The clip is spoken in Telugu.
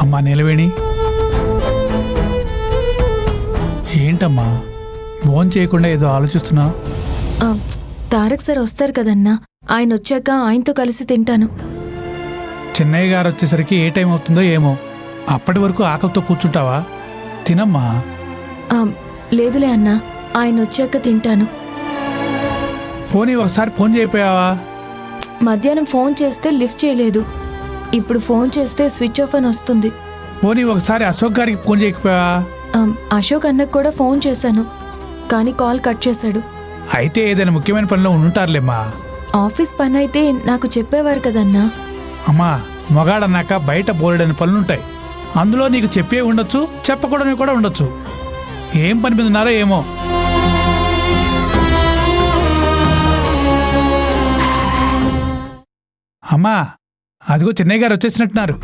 అమ్మా నీలవేణి, ఏంటమ్మా ఫోన్ చేయకుండా ఏదో ఆలోచిస్తున్నావు? తారక్ సార్ వస్తారు కదన్నా, ఆయన వచ్చాక ఆయనతో కలిసి తింటాను. చిన్నయ్య గారు వచ్చేసరికి ఏ టైం అవుతుందో ఏమో, అప్పటి వరకు ఆకలితో కూర్చుంటావా? తినమ్మా. లేదులే అన్నా, ఆయన వచ్చాక తింటాను. పోనీ ఒకసారి ఫోన్ చేయపోయావా? మధ్యాహ్నం ఫోన్ చేస్తే లిఫ్ట్ చేయలేదు, ఇప్పుడు ఫోన్ చేస్తే స్విచ్ ఆఫ్ అని వస్తుంది. పోనీ ఒకసారి అశోక్ గారికి ఫోన్ చేయకపోయావా? అశోక్ అన్నకు కూడా ఫోన్ చేశాను, కానీ కాల్ కట్ చేశాడు. అయితే ఏదైనా ముఖ్యమైన పనిలో ఉండుంటారులేమ్మా. ఆఫీస్ పని అయితే నాకు చెప్పేవారు కదన్నా. అమ్మా, మగాడన్నాక బయట బోలెడని పనులుంటాయి, అందులో నీకు చెప్పే ఉండొచ్చు, చెప్పకూడని కూడా ఉండొచ్చు. ఏం పని మీద ఉన్నారో ఏమో. అమ్మా, అదిగో చెన్నై గారు వచ్చేసినట్టున్నారు.